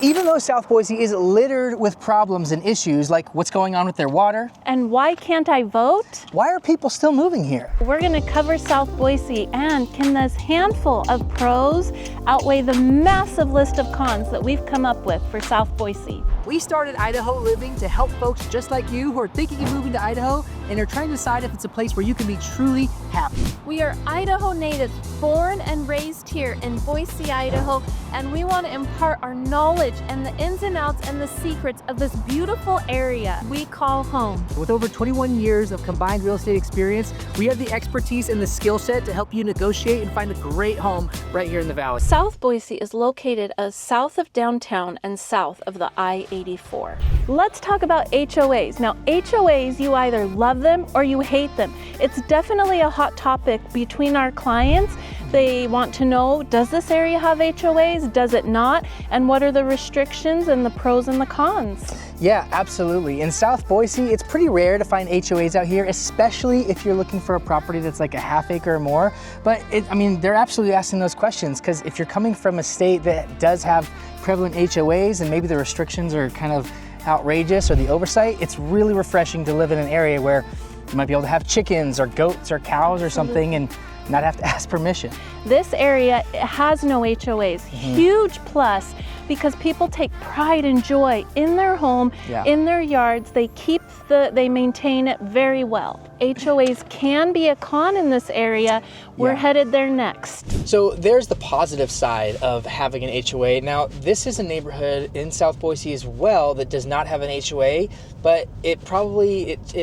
Even though South Boise is littered with problems and issues like what's going on with their water. And why can't I vote? Why are people still moving here? We're gonna cover South Boise, and can this handful of pros outweigh the massive list of cons that we've come up with for South Boise? We started Idaho Living to help folks just like you who are thinking of moving to Idaho and are trying to decide if it's a place where you can be truly happy. We are Idaho natives, born and raised here in Boise, Idaho, and we want to impart our knowledge and the ins and outs and the secrets of this beautiful area we call home. With over 21 years of combined real estate experience, we have the expertise and the skill set to help you negotiate and find a great home right here in the valley. South Boise is located south of downtown and south of the I-84. Let's talk about HOAs. Now, HOAs, you either love them or you hate them. It's definitely a hot topic between our clients. They want to know, does this area have HOAs? Does it not? And what are the restrictions and the pros and the cons? Yeah, absolutely. In South Boise, it's pretty rare to find HOAs out here, especially if you're looking for a property that's like a half acre or more. But they're absolutely asking those questions because if you're coming from a state that does have prevalent HOAs and maybe the restrictions are kind of outrageous or the oversight, it's really refreshing to live in an area where you might be able to have chickens or goats or cows or something and not have to ask permission. This area has no HOAs. Huge plus, because people take pride and joy in their home, in their yards. They maintain it very well. HOAs can be a con in this area. We're headed there next. So there's the positive side of having an HOA. Now, this is a neighborhood in South Boise as well that does not have an HOA, but it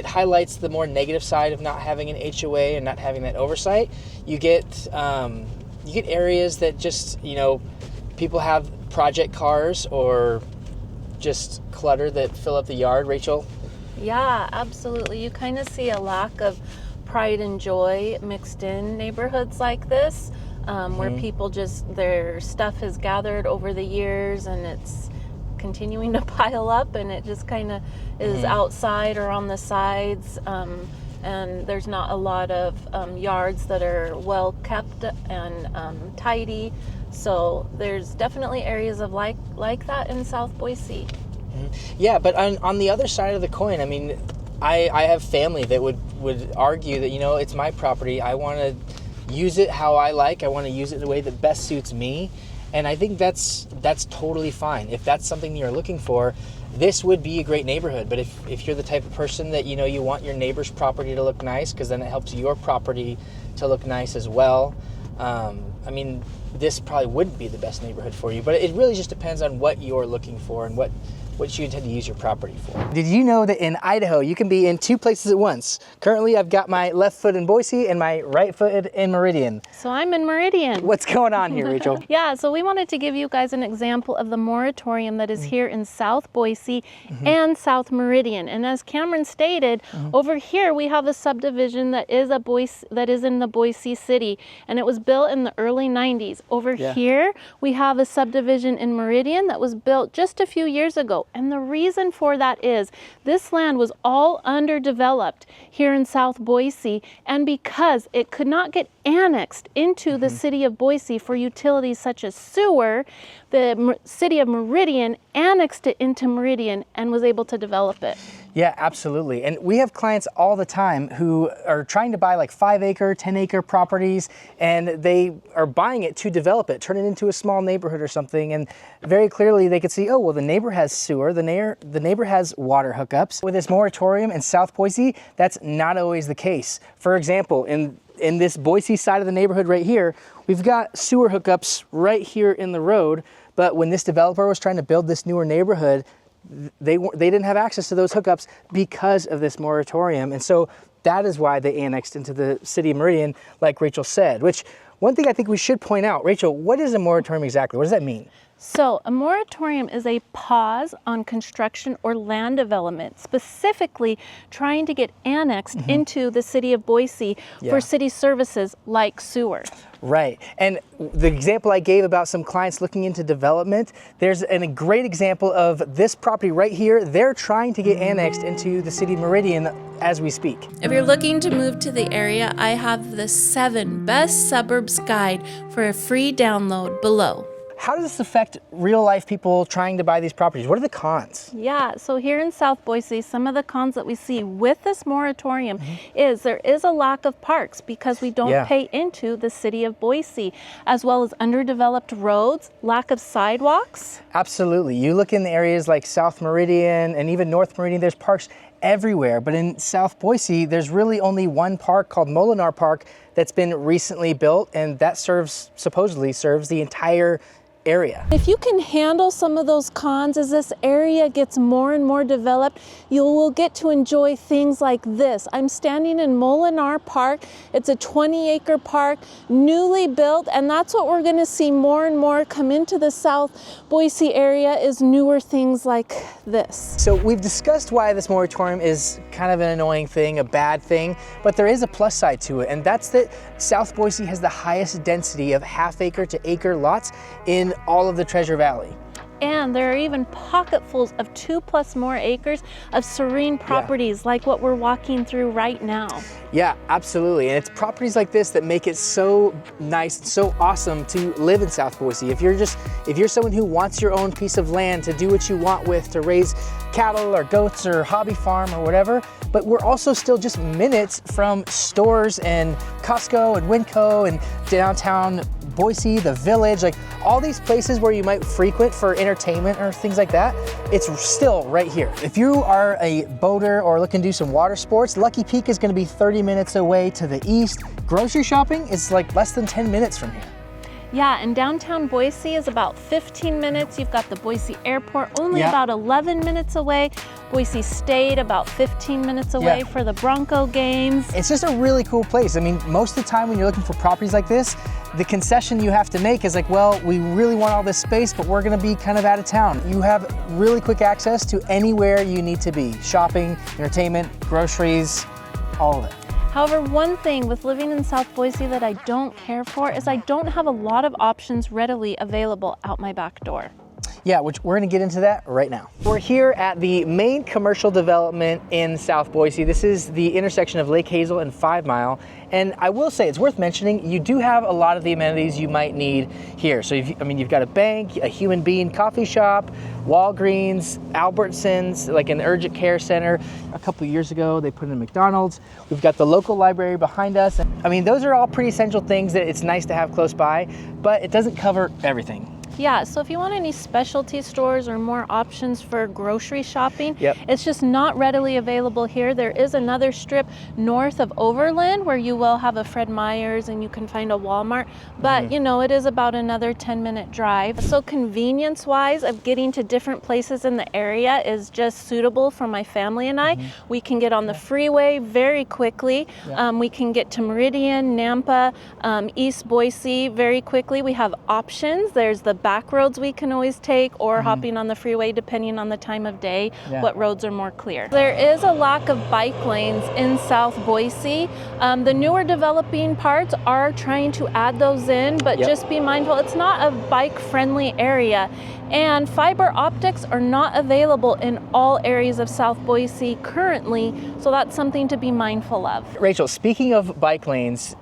highlights the more negative side of not having an HOA and not having that oversight. You get areas that just, people have project cars or just clutter that fill up the yard. Rachel? Yeah, absolutely. You kind of see a lack of pride and joy mixed in neighborhoods like this, where people their stuff has gathered over the years and it's continuing to pile up, and it just kind of is outside or on the sides. And there's not a lot of yards that are well kept and tidy. So there's definitely areas of like that in South Boise. Yeah, but on the other side of the coin, I have family that would argue that, it's my property. I want to use it how I like. I want to use it in a way that best suits me. And I think that's totally fine. If that's something you're looking for, this would be a great neighborhood. But if you're the type of person that, you want your neighbor's property to look nice, because then it helps your property to look nice as well. This probably wouldn't be the best neighborhood for you, but it really just depends on what you're looking for and what you intend to use your property for. Did you know that in Idaho, you can be in two places at once? Currently, I've got my left foot in Boise and my right foot in Meridian. So I'm in Meridian. What's going on here, Rachel? Yeah, so we wanted to give you guys an example of the moratorium that is here in South Boise and South Meridian. And as Cameron stated, over here we have a subdivision that is in the Boise city, and it was built in the early 90s. Over here, we have a subdivision in Meridian that was built just a few years ago. And the reason for that is this land was all underdeveloped here in South Boise, and because it could not get annexed into the city of Boise for utilities such as sewer, the city of Meridian annexed it into Meridian and was able to develop it. Yeah, absolutely. And we have clients all the time who are trying to buy like 5-acre, 10-acre properties, and they are buying it to develop it, turn it into a small neighborhood or something. And very clearly they could see, oh, well, the neighbor has sewer, the neighbor has water hookups. With this moratorium in South Boise, that's not always the case. For example, in this Boise side of the neighborhood right here, we've got sewer hookups right here in the road, but when this developer was trying to build this newer neighborhood, they didn't have access to those hookups because of this moratorium. And so that is why they annexed into the city of Meridian, like Rachel said, which one thing I think we should point out. Rachel, what is a moratorium exactly? What does that mean? So a moratorium is a pause on construction or land development, specifically trying to get annexed into the city of Boise for city services like sewer. Right. And the example I gave about some clients looking into development, there's a great example of this property right here. They're trying to get annexed into the city of Meridian as we speak. If you're looking to move to the area, I have the 7 best suburbs guide for a free download below. how does this affect real life people trying to buy these properties? What are the cons? Yeah, so here in South Boise, some of the cons that we see with this moratorium is there is a lack of parks because we don't pay into the city of Boise, as well as underdeveloped roads, lack of sidewalks. Absolutely. You look in the areas like South Meridian and even North Meridian, there's parks everywhere. But in South Boise, there's really only one park called Molinar Park that's been recently built, and that supposedly serves the entire area. If you can handle some of those cons as this area gets more and more developed, you will get to enjoy things like this. I'm standing in Molinar Park. It's a 20-acre park, newly built, and that's what we're going to see more and more come into the South Boise area is newer things like this. So we've discussed why this moratorium is kind of an annoying thing, a bad thing, but there is a plus side to it, and that's that South Boise has the highest density of half-acre to acre lots in all of the Treasure Valley. And there are even pocketfuls of 2+ more acres of serene properties like what we're walking through right now. Yeah, absolutely. And it's properties like this that make it so nice, so awesome to live in South Boise. If you're someone who wants your own piece of land to do what you want with, to raise cattle or goats or hobby farm or whatever, but we're also still just minutes from stores and Costco and Winco and downtown Boise, the Village, like all these places where you might frequent for entertainment or things like that, it's still right here. If you are a boater or looking to do some water sports, Lucky Peak is going to be 30 minutes away to the east. Grocery shopping is like less than 10 minutes from here. Yeah, and downtown Boise is about 15 minutes. You've got the Boise Airport only about 11 minutes away. Boise State about 15 minutes away for the Bronco games. It's just a really cool place. I mean, most of the time when you're looking for properties like this, the concession you have to make is like, well, we really want all this space, but we're gonna be kind of out of town. You have really quick access to anywhere you need to be. Shopping, entertainment, groceries, all of it. However, one thing with living in South Boise that I don't care for is I don't have a lot of options readily available out my back door. Yeah, which we're gonna get into that right now. We're here at the main commercial development in South Boise. This is the intersection of Lake Hazel and 5 Mile. And I will say, it's worth mentioning, you do have a lot of the amenities you might need here. So, you've got a bank, a Human Bean coffee shop, Walgreens, Albertsons, like an urgent care center. A couple of years ago, they put in a McDonald's. We've got the local library behind us. I mean, those are all pretty essential things that it's nice to have close by, but it doesn't cover everything. Yeah, so if you want any specialty stores or more options for grocery shopping, it's just not readily available here. There is another strip north of Overland where you will have a Fred Meyer's and you can find a Walmart, but you know, it is about another 10-minute drive. So convenience-wise of getting to different places in the area is just suitable for my family and I. We can get on the freeway very quickly. We can get to Meridian, Nampa, East Boise very quickly. We have options. There's the back roads we can always take, or hopping on the freeway depending on the time of day, what roads are more clear. There is a lack of bike lanes in South Boise. The newer developing parts are trying to add those in, but just be mindful, it's not a bike-friendly area. And fiber optics are not available in all areas of South Boise currently, so that's something to be mindful of. Rachel, speaking of bike lanes,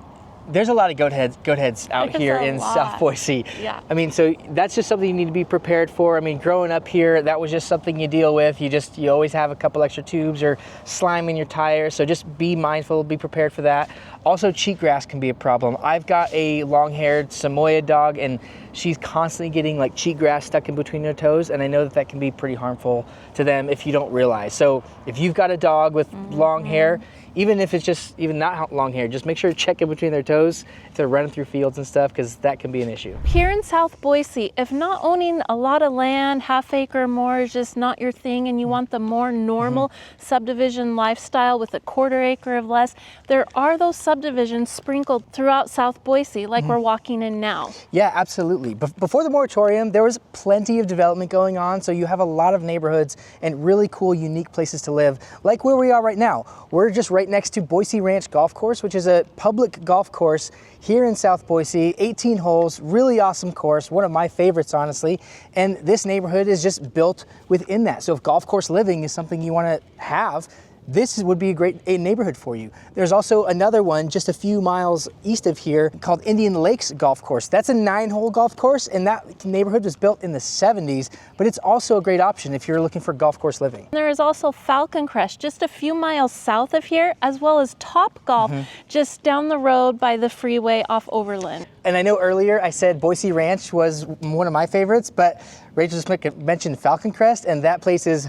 there's a lot of goat heads out here in South Boise. Yeah. I mean, so that's just something you need to be prepared for. I mean, growing up here, that was just something you deal with. You always have a couple extra tubes or slime in your tires. So just be mindful, be prepared for that. Also, cheatgrass can be a problem. I've got a long-haired Samoyed dog, and she's constantly getting like cheatgrass stuck in between her toes, and I know that can be pretty harmful to them if you don't realize. So if you've got a dog with long hair, even if it's just even not long hair, just make sure to check in between their toes if they're running through fields and stuff, because that can be an issue. Here in South Boise, if not owning a lot of land, half-acre or more is just not your thing, and you want the more normal subdivision lifestyle with a 1/4 acre of less, there are those subdivisions sprinkled throughout South Boise, like we're walking in now. Yeah, absolutely. Before the moratorium, there was plenty of development going on, so you have a lot of neighborhoods and really cool, unique places to live, like where we are right now. We're just right next to Boise Ranch Golf Course, which is a public golf course here in South Boise, 18 holes, really awesome course, one of my favorites, honestly. And this neighborhood is just built within that. So if golf course living is something you want to have, this would be a great neighborhood for you. There's also another one just a few miles east of here called Indian Lakes Golf Course. That's a 9-hole golf course, and that neighborhood was built in the 70s, but it's also a great option if you're looking for golf course living. There is also Falcon Crest just a few miles south of here, as well as Top Golf just down the road by the freeway off Overland. And I know earlier I said Boise Ranch was one of my favorites, but Rachel just mentioned Falcon Crest, and that place is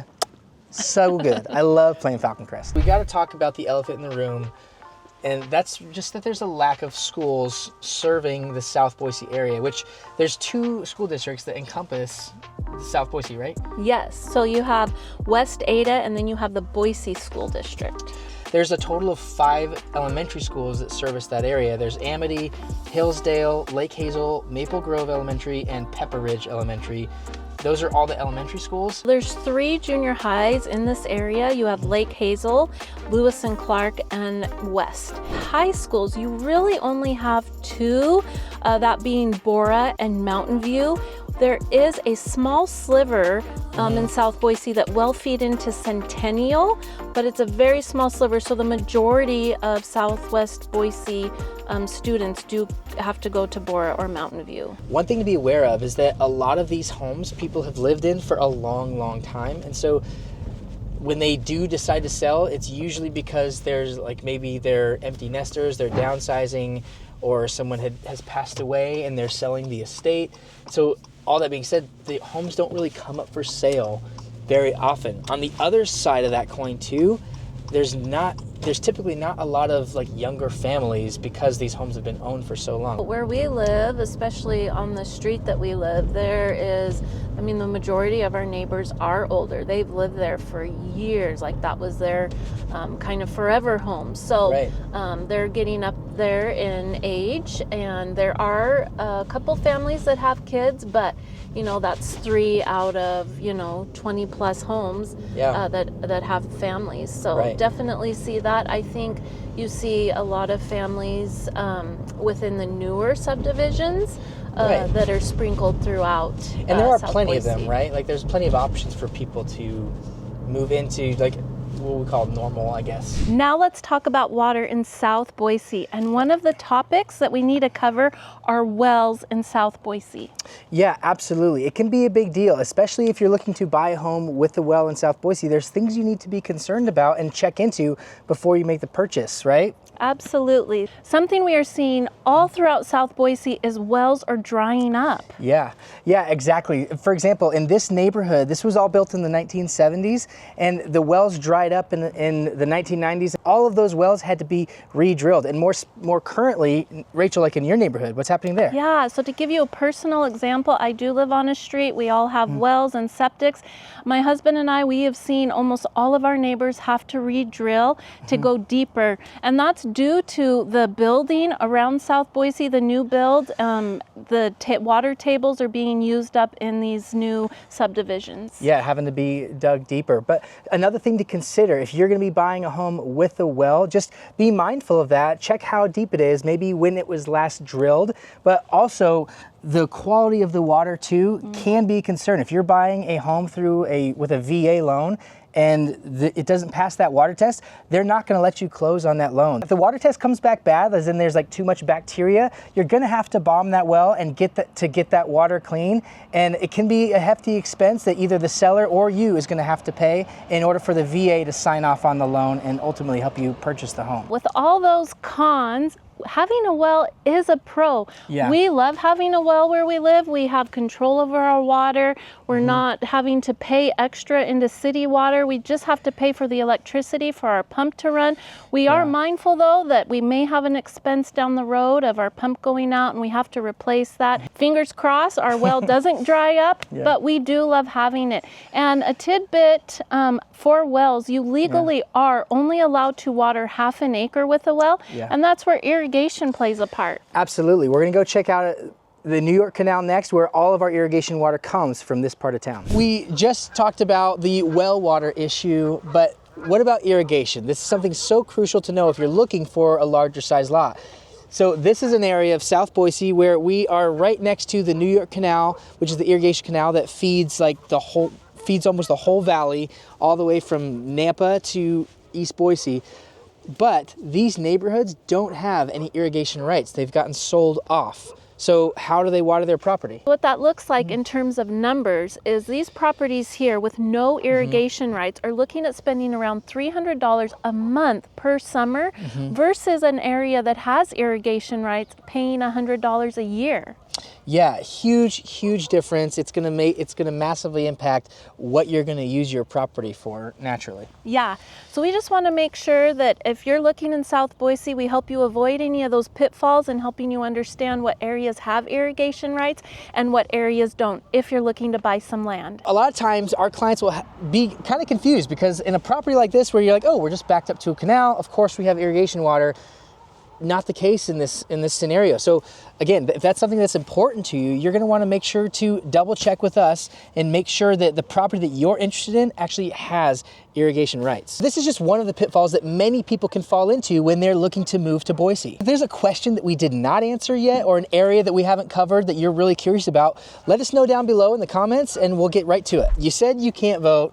so good. I love playing Falcon Crest. We got to talk about the elephant in the room, and that's just that there's a lack of schools serving the South Boise area, which there's 2 school districts that encompass South Boise, right? Yes, so you have West Ada and then you have the Boise School District. There's a total of 5 elementary schools that service that area. There's Amity, Hillsdale, Lake Hazel, Maple Grove Elementary, and Pepper Ridge Elementary. Those are all the elementary schools. There's 3 junior highs in this area. You have Lake Hazel, Lewis and Clark, and West. High schools, you really only have 2, that being Bora and Mountain View. There is a small sliver in South Boise that will feed into Centennial, but it's a very small sliver, so the majority of Southwest Boise students do have to go to Bora or Mountain View. One thing to be aware of is that a lot of these homes people have lived in for a long, long time, and so when they do decide to sell, it's usually because there's like maybe they're empty nesters, they're downsizing, or someone has passed away and they're selling the estate. So all that being said, the homes don't really come up for sale very often. On the other side of that coin too, there's typically not a lot of like younger families because these homes have been owned for so long. Where we live, especially on the street that we live, there is, I mean, the majority of our neighbors are older. They've lived there for years, like that was their kind of forever home. So Right. They're getting up there in age, and there are a couple families that have kids, but you know, that's 3 out of 20 plus homes that have families. So Right. definitely see that. I think you see a lot of families within the newer subdivisions Right. that are sprinkled throughout. And there are South plenty of Boise. them, right? Like there's plenty of options for people to move into, like what we call normal, I guess. Now let's talk about water in South Boise. And one of the topics that we need to cover are wells in South Boise. Yeah, absolutely. It can be a big deal, especially if you're looking to buy a home with a well in South Boise. There's things you need to be concerned about and check into before you make the purchase, right? Absolutely. Something we are seeing all throughout South Boise is wells are drying up. Yeah, exactly. For example, in this neighborhood, this was all built in the 1970s, and the wells dried up in the 1990s. All of those wells had to be re-drilled, and more currently, Rachel, like in your neighborhood, what's happening there? Yeah, so to give you a personal example, I do live on a street. We all have wells and septics. My husband and I, we have seen almost all of our neighbors have to re-drill to go deeper, and that's due to the building around South Boise, the new build. The water tables are being used up in these new subdivisions. Yeah, having to be dug deeper. But another thing to consider, if you're going to be buying a home with a well, just be mindful of that. Check how deep it is, maybe when it was last drilled, but also the quality of the water too can be a concern. If you're buying a home with a VA loan and it doesn't pass that water test, they're not going to let you close on that loan. If the water test comes back bad, as in there's like too much bacteria, you're going to have to bomb that well and get that water clean. And it can be a hefty expense that either the seller or you is going to have to pay in order for the VA to sign off on the loan and ultimately help you purchase the home. With all those cons, having a well is a pro. Yeah. We love having a well where we live. We have control over our water. We're not having to pay extra into city water. We just have to pay for the electricity for our pump to run. We are mindful though that we may have an expense down the road of our pump going out and we have to replace that. Fingers crossed our well doesn't dry up, but we do love having it. And a tidbit for wells, you legally are only allowed to water half an acre with a well, and that's where irrigation plays a part. Absolutely. We're going to go check out the New York Canal next, where all of our irrigation water comes from this part of town. We just talked about the well water issue, but what about irrigation? This is something so crucial to know if you're looking for a larger size lot. So this is an area of South Boise where we are right next to the New York Canal, which is the irrigation canal that feeds almost the whole valley, all the way from Nampa to East Boise, but these neighborhoods don't have any irrigation rights. They've gotten sold off. So how do they water their property? What that looks like in terms of numbers is these properties here with no irrigation rights are looking at spending around $300 a month per summer versus an area that has irrigation rights paying $100 a year. Yeah, huge difference. It's gonna massively impact what you're gonna use your property for naturally. Yeah, so we just want to make sure that if you're looking in South Boise, we help you avoid any of those pitfalls and helping you understand what areas have irrigation rights and what areas don't if you're looking to buy some land. A lot of times our clients will be kind of confused because in a property like this where you're like, oh, we're just backed up to a canal, of course we have irrigation water. Not the case in this scenario. So again, if that's something that's important to you, you're going to want to make sure to double check with us and make sure that the property that you're interested in actually has irrigation rights. This is just one of the pitfalls that many people can fall into when they're looking to move to Boise. If there's a question that we did not answer yet or an area that we haven't covered that you're really curious about, let us know down below in the comments and we'll get right to it. You said you can't vote.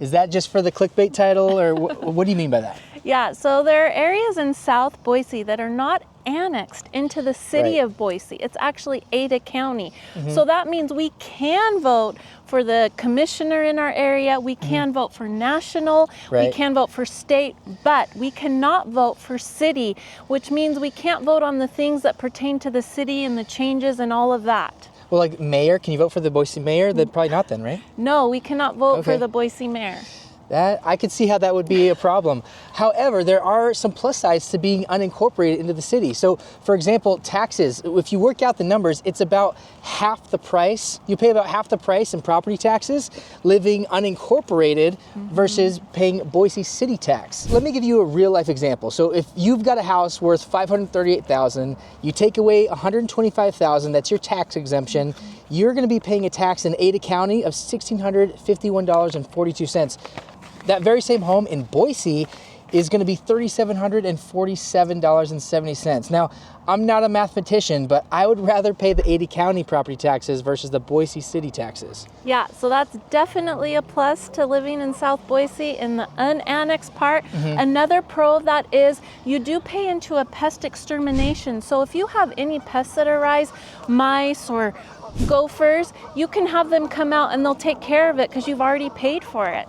Is that just for the clickbait title or what do you mean by that? Yeah, so there are areas in South Boise that are not annexed into the city of Boise. It's actually Ada County. So that means we can vote for the commissioner in our area, we can vote for national, we can vote for state, but we cannot vote for city, which means we can't vote on the things that pertain to the city and the changes and all of that. Well, like mayor, can you vote for the Boise mayor? Probably not then, right? No, we cannot vote for the Boise mayor. That I could see how that would be a problem. However, there are some plus sides to being unincorporated into the city. So, for example, taxes. If you work out the numbers, it's about half the price. You pay about half the price in property taxes living unincorporated versus paying Boise city tax. Let me give you a real life example. So, if you've got a house worth $538,000, you take away $125,000. That's your tax exemption. You're going to be paying a tax in Ada County of $1,651.42. That very same home in Boise is going to be $3,747.70. Now, I'm not a mathematician, but I would rather pay the Ada County property taxes versus the Boise city taxes. Yeah, so that's definitely a plus to living in South Boise in the unannexed part. Another pro of that is you do pay into a pest extermination. So if you have any pests that arise, mice or gophers, you can have them come out and they'll take care of it because you've already paid for it.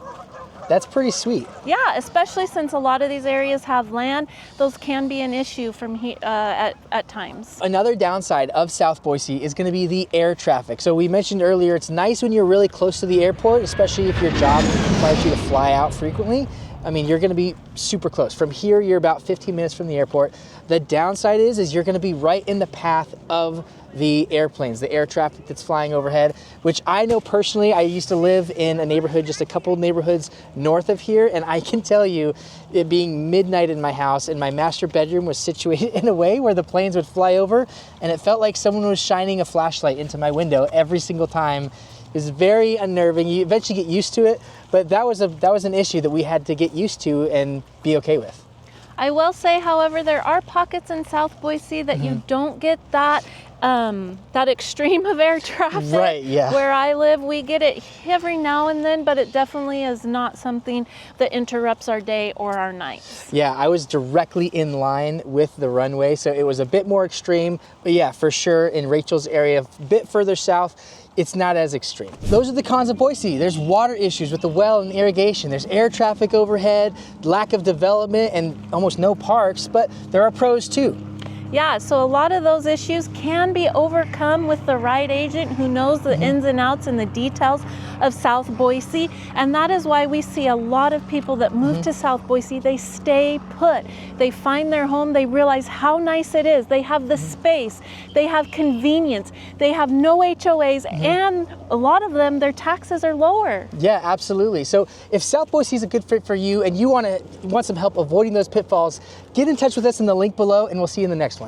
That's pretty sweet. Yeah, especially since a lot of these areas have land, those can be an issue from at times. Another downside of South Boise is going to be the air traffic. So we mentioned earlier, it's nice when you're really close to the airport, especially if your job requires you to fly out frequently. I mean, you're going to be super close. From here, you're about 15 minutes from the airport. The downside is you're going to be right in the path of the airplanes, the air traffic that's flying overhead, which I know personally. I used to live in a neighborhood, just a couple neighborhoods north of here, and I can tell you, it being midnight in my house and my master bedroom was situated in a way where the planes would fly over, and it felt like someone was shining a flashlight into my window every single time. It was very unnerving. You eventually get used to it, but that was an issue that we had to get used to and be okay with. I will say, however, there are pockets in South Boise that you don't get that extreme of air traffic. Right, yeah. Where I live, we get it every now and then, but it definitely is not something that interrupts our day or our nights. Yeah, I was directly in line with the runway, so it was a bit more extreme. But yeah, for sure, in Rachel's area, a bit further south, it's not as extreme. Those are the cons of Boise. There's water issues with the well and irrigation. There's air traffic overhead, lack of development, and almost no parks, but there are pros too. Yeah, so a lot of those issues can be overcome with the right agent who knows the ins and outs and the details of South Boise. And that is why we see a lot of people that move to South Boise, they stay put. They find their home, they realize how nice it is. They have the space, they have convenience, they have no HOAs, and a lot of them, their taxes are lower. Yeah, absolutely. So if South Boise is a good fit for you and you want some help avoiding those pitfalls, get in touch with us in the link below and we'll see you in the next one.